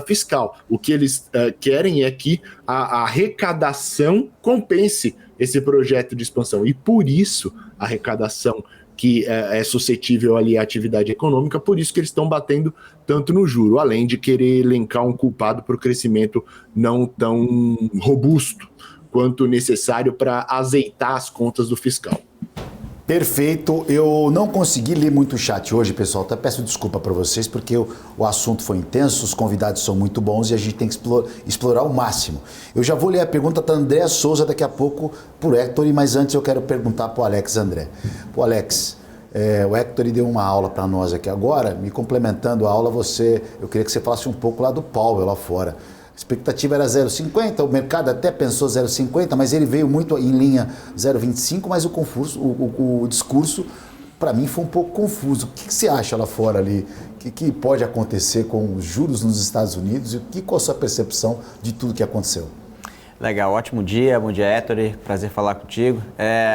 S6: fiscal. O que eles querem é que a arrecadação compense esse projeto de expansão, e por isso a arrecadação que é suscetível ali à atividade econômica, por isso que eles estão batendo tanto no juro, além de querer elencar um culpado para o crescimento não tão robusto quanto necessário para azeitar as contas do fiscal.
S1: Perfeito. Eu não consegui ler muito o chat hoje, pessoal. Até peço desculpa para vocês, porque o assunto foi intenso, os convidados são muito bons e a gente tem que explorar ao máximo. Eu já vou ler a pergunta da André Souza daqui a pouco pro Hector, mas antes eu quero perguntar pro Alex André. Pro Alex, o Hector deu uma aula para nós aqui agora, me complementando a aula, eu queria que você falasse um pouco lá do Powell lá fora. A expectativa era 0,50, o mercado até pensou 0,50, mas ele veio muito em linha 0,25, mas o discurso, para mim, foi um pouco confuso. O que você acha lá fora ali? O que pode acontecer com os juros nos Estados Unidos? E qual a sua percepção de tudo que aconteceu?
S7: Legal, ótimo dia, bom dia, Héctor, prazer falar contigo.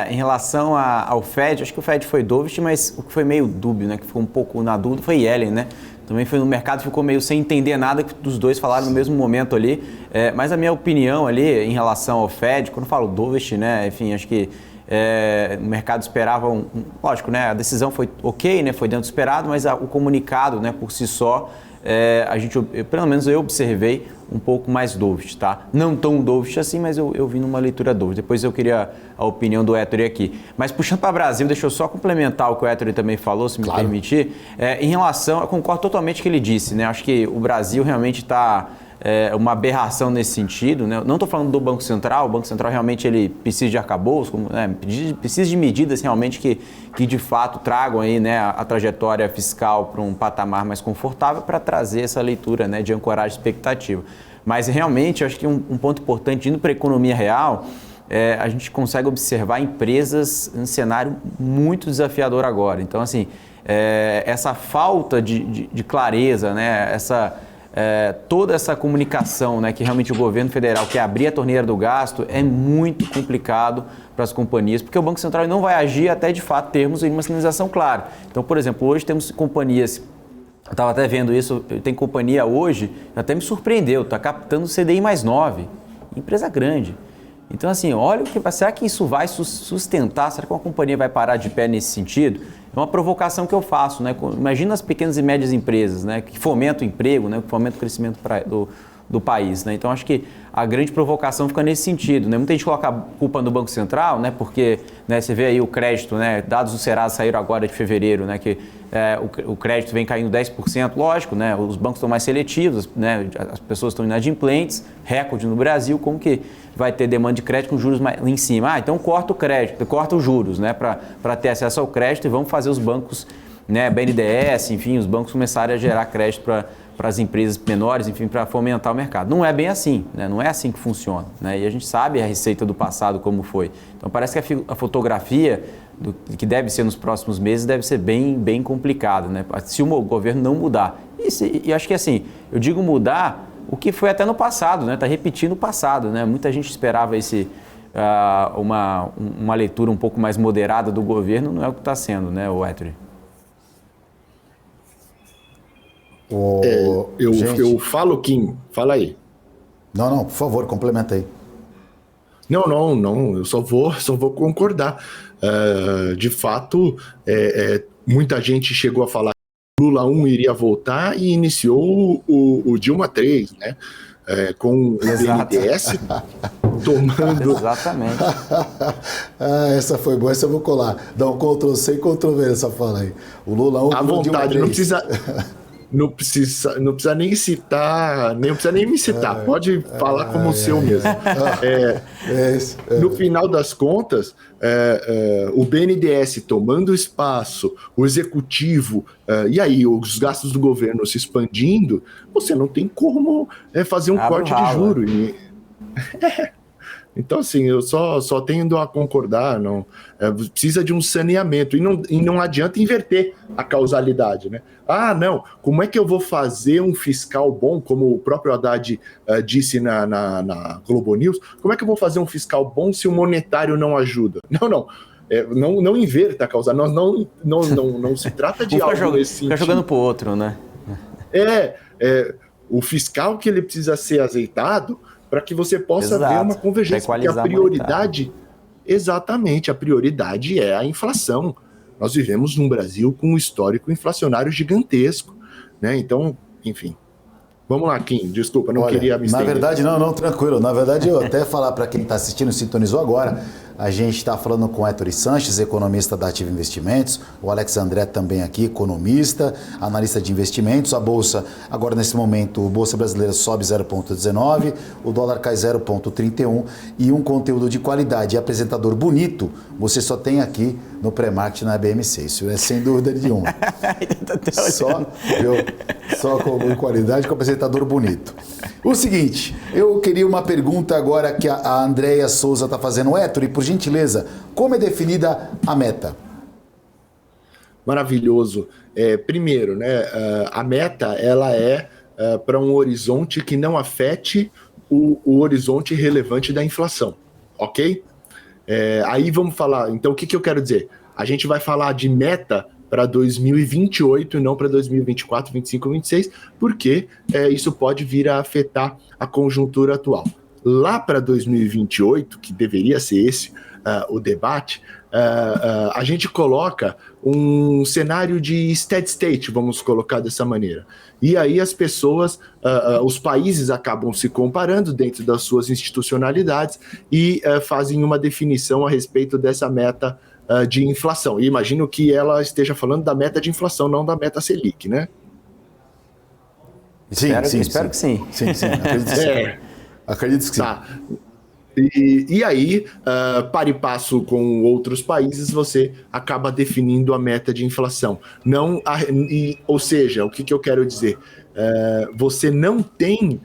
S7: Em relação ao Fed, acho que o Fed foi dovish, mas o que foi meio dúbio, né, que ficou um pouco na dúvida, foi Yellen, né? Também foi no mercado, ficou meio sem entender nada que dos dois falaram no mesmo momento ali. Mas a minha opinião ali em relação ao Fed, quando eu falo dovish, né, enfim, acho que o mercado esperava lógico, né, a decisão foi ok, né, foi dentro do esperado, mas o comunicado, né, por si só, pelo menos eu observei um pouco mais dovish, tá? Não tão dovish assim, mas eu vi numa leitura dovish. Depois eu queria a opinião do Héctor aqui. Mas puxando para o Brasil, deixa eu só complementar o que o Héctor também falou, se me permitir. Em relação, eu concordo totalmente com o que ele disse, né? Acho que o Brasil realmente está uma aberração nesse sentido, né? Não estou falando do Banco Central, o Banco Central realmente ele precisa de arcabouço, né? Precisa de medidas realmente que de fato tragam aí, né, a trajetória fiscal para um patamar mais confortável para trazer essa leitura, né, de ancoragem expectativa. Mas realmente eu acho que um ponto importante indo para a economia real, a gente consegue observar empresas em cenário muito desafiador agora. Então assim, essa falta de clareza, né, toda essa comunicação, né, que realmente o governo federal quer abrir a torneira do gasto é muito complicado para as companhias, porque o Banco Central não vai agir até de fato termos uma sinalização clara. Então, por exemplo, hoje temos companhias, eu estava até vendo isso, tem companhia hoje, até me surpreendeu, está captando CDI mais 9, empresa grande. Então, assim, olha, será que isso vai sustentar? Será que uma companhia vai parar de pé nesse sentido? É uma provocação que eu faço, né? Imagina as pequenas e médias empresas, né, que fomentam o emprego, né, que fomentam o crescimento do país, né? Então, acho que a grande provocação fica nesse sentido, né? Muita gente coloca a culpa no Banco Central, né? Porque, né, você vê aí o crédito, né? Dados do Serasa saíram agora de fevereiro, né? Que o crédito vem caindo 10%, lógico, né? Os bancos estão mais seletivos, né? As pessoas estão inadimplentes, recorde no Brasil, como que vai ter demanda de crédito com juros mais, lá em cima? Então corta o crédito, corta os juros, né? Para ter acesso ao crédito e vamos fazer os bancos, né? BNDES, enfim, os bancos começarem a gerar crédito para as empresas menores, enfim, para fomentar o mercado. Não é bem assim, né? Não é assim que funciona, né? E a gente sabe a receita do passado como foi. Então parece que a fotografia do que deve ser nos próximos meses deve ser bem, bem complicada, né? Se o governo não mudar. E acho que assim, eu digo mudar o que foi até no passado, né? Está repetindo o passado, né? Muita gente esperava uma leitura um pouco mais moderada do governo, não é o que está sendo, né, o Héctor?
S6: Eu falo, Kim, fala aí.
S1: Não, por favor, complementa aí.
S6: Não, eu só vou concordar. De fato, muita gente chegou a falar que o Lula 1 iria voltar e iniciou o Dilma 3, né? Com o BNDES tomando...
S7: Exatamente.
S1: Essa foi boa, essa eu vou colar. Dá um Ctrl-C e Ctrl-V nessa fala aí. O Lula 1
S6: à vontade, não precisa... não precisa nem citar, nem precisa nem me citar, pode falar como o seu mesmo. No final das contas, o BNDES tomando espaço, o executivo, e aí os gastos do governo se expandindo, você não tem como fazer um corte de juro. Então, assim, eu só tendo a concordar, não, precisa de um saneamento, e não adianta inverter a causalidade, né? Ah, não, como é que eu vou fazer um fiscal bom, como o próprio Haddad disse na Globo News, como é que eu vou fazer um fiscal bom se o monetário não ajuda? Não inverta a causa, não se trata de algo nesse sentido.
S7: Fica jogando pro outro, né?
S6: O fiscal que ele precisa ser azeitado para que você possa ver uma convergência, porque a prioridade, exatamente, a prioridade é a inflação. Nós vivemos num Brasil com um histórico inflacionário gigantesco, né? Então, enfim. Vamos lá, Kim, desculpa, não queria me estender.
S1: Na verdade, não, tranquilo. Na verdade, eu até falar para quem está assistindo, sintonizou agora, a gente está falando com o Héctor Sanches, economista da Ativa Investimentos, o Alex André também aqui, economista, analista de investimentos. A Bolsa, agora nesse momento, a Bolsa Brasileira sobe 0,19, o dólar cai 0,31 e um conteúdo de qualidade e apresentador bonito, você só tem aqui no pré-market na BMC, isso é sem dúvida nenhuma. Só com qualidade, com apresentador bonito. O seguinte, eu queria uma pergunta agora que a Andréia Souza está fazendo. Héctor, e por gentileza, como é definida a meta?
S6: Maravilhoso. Primeiro, né, a meta ela é para um horizonte que não afete o horizonte relevante da inflação, ok? Aí vamos falar, então o que eu quero dizer? A gente vai falar de meta para 2028 e não para 2024, 2025, 2026, porque isso pode vir a afetar a conjuntura atual. Lá para 2028, que deveria ser esse o debate, a gente coloca um cenário de steady state, vamos colocar dessa maneira. E aí as pessoas, os países acabam se comparando dentro das suas institucionalidades e fazem uma definição a respeito dessa meta de inflação. E imagino que ela esteja falando da meta de inflação, não da meta Selic, né?
S7: Espero que sim.
S1: Sim, acredito que sim. Acredito que sim.
S6: Tá. E aí, para e passo com outros países, você acaba definindo a meta de inflação. Ou seja, o que eu quero dizer? Você não tem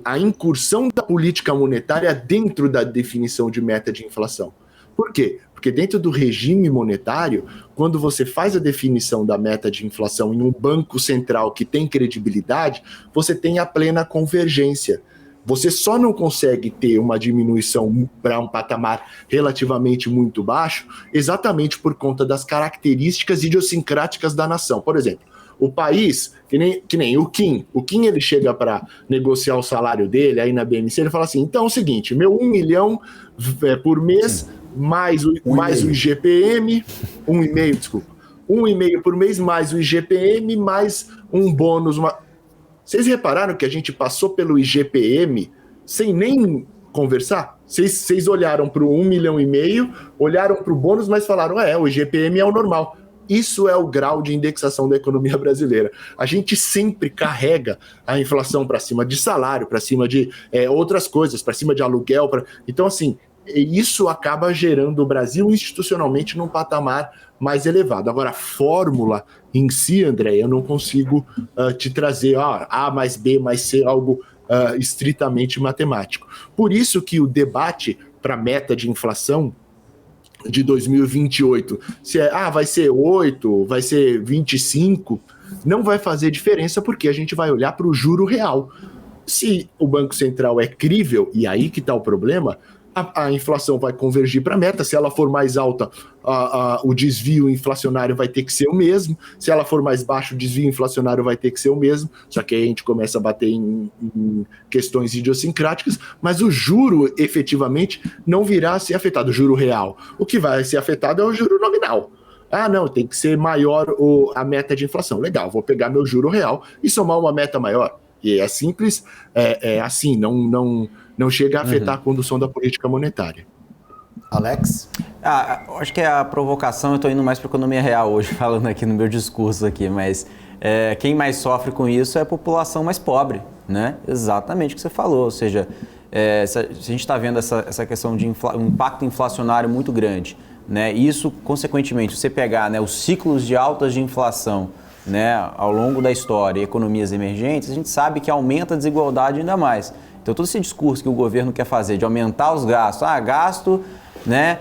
S6: a incursão da política monetária dentro da definição de meta de inflação. Por quê? Porque dentro do regime monetário, quando você faz a definição da meta de inflação em um banco central que tem credibilidade, você tem a plena convergência. Você só não consegue ter uma diminuição para um patamar relativamente muito baixo exatamente por conta das características idiosincráticas da nação. Por exemplo, o país, que nem o Kim ele chega para negociar o salário dele aí na BMC, ele fala assim, então é o seguinte, meu 1 milhão por mês, mais o IGPM, 1,5 por mês, mais o IGPM, mais um bônus. Vocês repararam que a gente passou pelo IGPM sem nem conversar? Vocês olharam para o 1,5 milhão, olharam para o bônus, mas falaram, o IGPM é o normal. Isso é o grau de indexação da economia brasileira. A gente sempre carrega a inflação para cima de salário, para cima de outras coisas, para cima de aluguel. Então, assim, isso acaba gerando o Brasil institucionalmente num patamar mais elevado. Agora, a fórmula em si, André, eu não consigo te trazer A mais B mais C, algo estritamente matemático. Por isso que o debate para a meta de inflação de 2028, se vai ser 8, vai ser 25, não vai fazer diferença porque a gente vai olhar para o juro real. Se o Banco Central é crível, e aí que está o problema, a inflação vai convergir para a meta. Se ela for mais alta, o desvio inflacionário vai ter que ser o mesmo. Se ela for mais baixo, o desvio inflacionário vai ter que ser o mesmo. Só que aí a gente começa a bater em questões idiosincráticas, mas o juro, efetivamente, não virá a ser afetado, o juro real. O que vai ser afetado é o juro nominal. Não, tem que ser maior a meta de inflação. Legal, vou pegar meu juro real e somar uma meta maior. E é simples, assim, não chega a afetar a condução da política monetária.
S1: Alex?
S7: Acho que a provocação, eu estou indo mais para a economia real hoje, falando aqui no meu discurso aqui, mas quem mais sofre com isso é a população mais pobre, né? Exatamente o que você falou, ou seja, se a gente está vendo essa questão de um impacto inflacionário muito grande, né? Isso, consequentemente, você pegar, né, os ciclos de altas de inflação, né, ao longo da história, economias emergentes, a gente sabe que aumenta a desigualdade ainda mais. Então, todo esse discurso que o governo quer fazer de aumentar os gastos, gasto, né,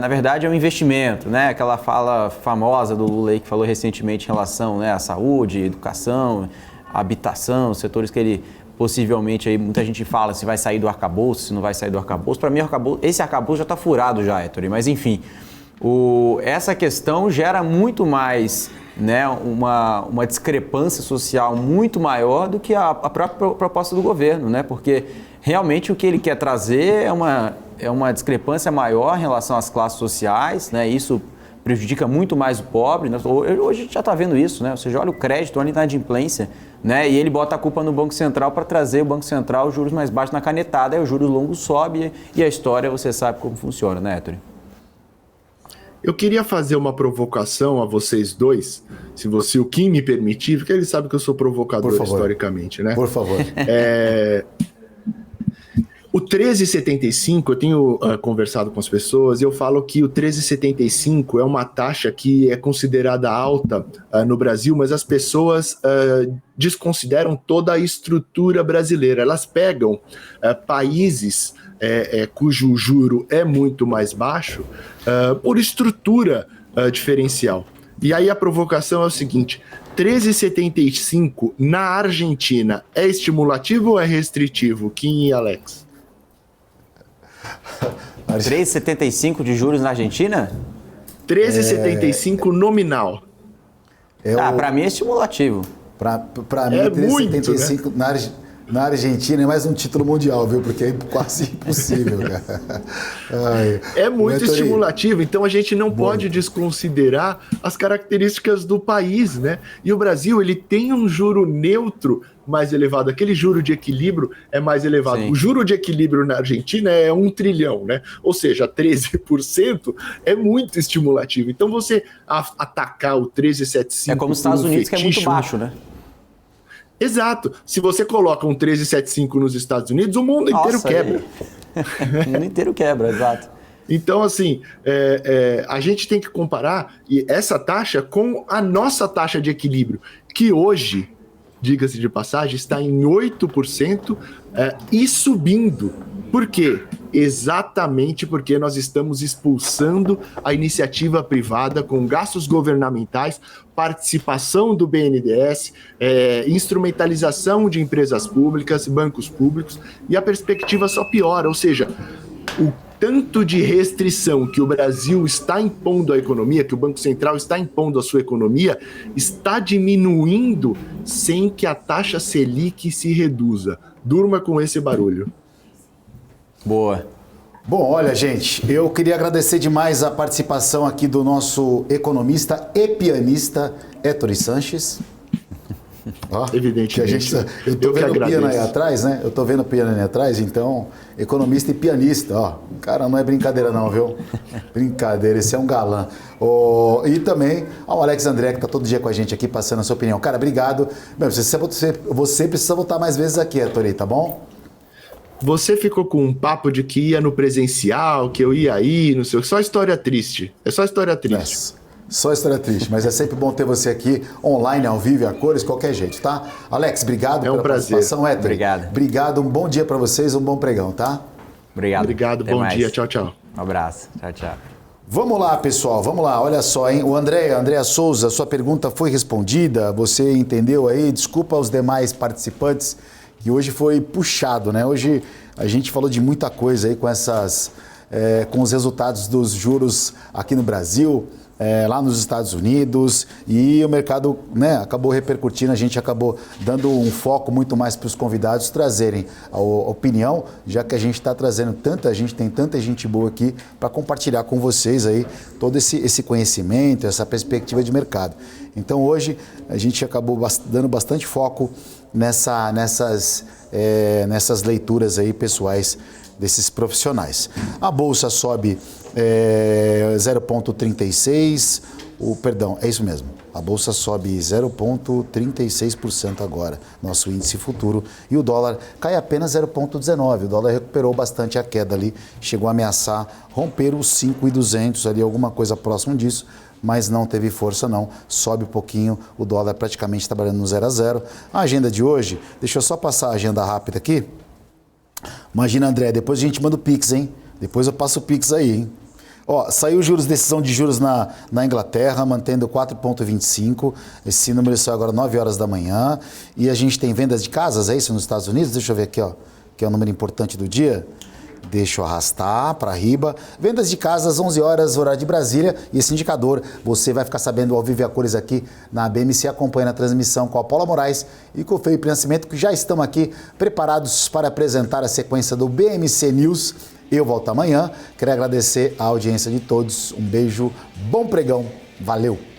S7: na verdade é um investimento, né, aquela fala famosa do Lula aí que falou recentemente em relação, né, à saúde, educação, habitação, setores que ele possivelmente, aí muita gente fala se vai sair do arcabouço, se não vai sair do arcabouço. Para mim, esse arcabouço já está furado já, Ettore, mas enfim, essa questão gera muito mais, né, uma discrepância social muito maior do que a própria proposta do governo, né, porque realmente o que ele quer trazer é uma discrepância maior em relação às classes sociais, né, isso prejudica muito mais o pobre, né? Hoje a gente já está vendo isso, né? Ou seja, olha o crédito, olha a inadimplência, né? E ele bota a culpa no Banco Central para trazer o Banco Central os juros mais baixos na canetada, aí os juros longos sobem e a história você sabe como funciona, né, Ettore?
S6: Eu queria fazer uma provocação a vocês dois, se o Kim me permitir, porque ele sabe que eu sou provocador historicamente, né?
S1: Por favor.
S6: O 13,75, eu tenho conversado com as pessoas e eu falo que o 13,75 é uma taxa que é considerada alta no Brasil, mas as pessoas desconsideram toda a estrutura brasileira. Elas pegam países cujo juro é muito mais baixo por estrutura diferencial. E aí a provocação é o seguinte: 13,75 na Argentina é estimulativo ou é restritivo? Kim e Alex?
S7: 3,75 de juros na Argentina?
S6: 13,75 nominal.
S7: Para mim é estimulativo.
S1: Para mim, 13,75 né? Na Argentina é mais um título mundial, viu? Porque é quase impossível, cara.
S6: É muito estimulativo, então a gente não pode desconsiderar as características do país, né? E o Brasil, ele tem um juro neutro mais elevado, aquele juro de equilíbrio é mais elevado. Sim. O juro de equilíbrio na Argentina é 1 trilhão, né? Ou seja, 13% é muito estimulativo. Então você atacar o 13,75...
S7: É como os Estados Unidos, que é muito baixo, né?
S6: Exato. Se você coloca um 13,75 nos Estados Unidos, o mundo inteiro quebra.
S7: O mundo inteiro quebra, exato.
S6: Então, assim, a gente tem que comparar essa taxa com a nossa taxa de equilíbrio, que hoje, diga-se de passagem, está em 8% e subindo. Por quê? Exatamente porque nós estamos expulsando a iniciativa privada com gastos governamentais, participação do BNDES, instrumentalização de empresas públicas, bancos públicos, e a perspectiva só piora, ou seja, o tanto de restrição que o Brasil está impondo à economia, que o Banco Central está impondo à sua economia, está diminuindo sem que a taxa Selic se reduza. Durma com esse barulho.
S7: Boa.
S1: Bom, olha, gente, eu queria agradecer demais a participação aqui do nosso economista e pianista Ettore Sanches.
S6: Evidentemente.
S1: Eu tô vendo o piano aí atrás, né? Eu tô vendo o piano aí atrás, então, economista e pianista, ó. Cara, não é brincadeira não, viu? Brincadeira, esse é um galã. E também ao Alex André, que tá todo dia com a gente aqui, passando a sua opinião. Cara, obrigado. Você precisa voltar mais vezes aqui, Ettore, tá bom?
S6: Você ficou com um papo de que ia no presencial, que eu ia aí, não sei o que. Só história triste. É só história triste.
S1: Só história triste, mas é sempre bom ter você aqui, online, ao vivo, a cores, qualquer jeito, tá? Alex, obrigado pela participação. Ettore,
S7: obrigado.
S1: Obrigado, um bom dia para vocês, um bom pregão, tá?
S6: Obrigado, bom dia, tchau, tchau.
S7: Um abraço, tchau, tchau.
S1: Vamos lá, pessoal, vamos lá, olha só, hein? O Andréa Souza, sua pergunta foi respondida, você entendeu aí? Desculpa aos demais participantes, que hoje foi puxado, né? Hoje a gente falou de muita coisa aí com os resultados dos juros aqui no Brasil, lá nos Estados Unidos, e o mercado, né, acabou repercutindo, a gente acabou dando um foco muito mais para os convidados trazerem a opinião, já que a gente está trazendo tem tanta gente boa aqui para compartilhar com vocês aí todo esse conhecimento, essa perspectiva de mercado. Então hoje a gente acabou dando bastante foco nessas leituras aí pessoais desses profissionais. A bolsa sobe 0,36, perdão, é isso mesmo. A bolsa sobe 0,36% agora, nosso índice futuro, e o dólar cai apenas 0,19%. O dólar recuperou bastante a queda ali, chegou a ameaçar romper os 5.200 ali, alguma coisa próximo disso, mas não teve força não, sobe um pouquinho, o dólar praticamente trabalhando no 0 a 0. A agenda de hoje, deixa eu só passar a agenda rápida aqui. Imagina, André, depois a gente manda o Pix, hein? Depois eu passo o Pix aí, hein? Ó, saiu decisão de juros na Inglaterra, mantendo 4,25. Esse número saiu agora 9 horas da manhã. E a gente tem vendas de casas, é isso, nos Estados Unidos? Deixa eu ver aqui, ó, que é o número importante do dia. Deixa eu arrastar para riba. Vendas de casas, 11 horas, horário de Brasília. E esse indicador você vai ficar sabendo ao vivo e a cores aqui na BMC, acompanhando a transmissão com a Paula Moraes e com o Felipe Nascimento, que já estão aqui preparados para apresentar a sequência do BMC News. Eu volto amanhã. Quero agradecer a audiência de todos. Um beijo, bom pregão. Valeu!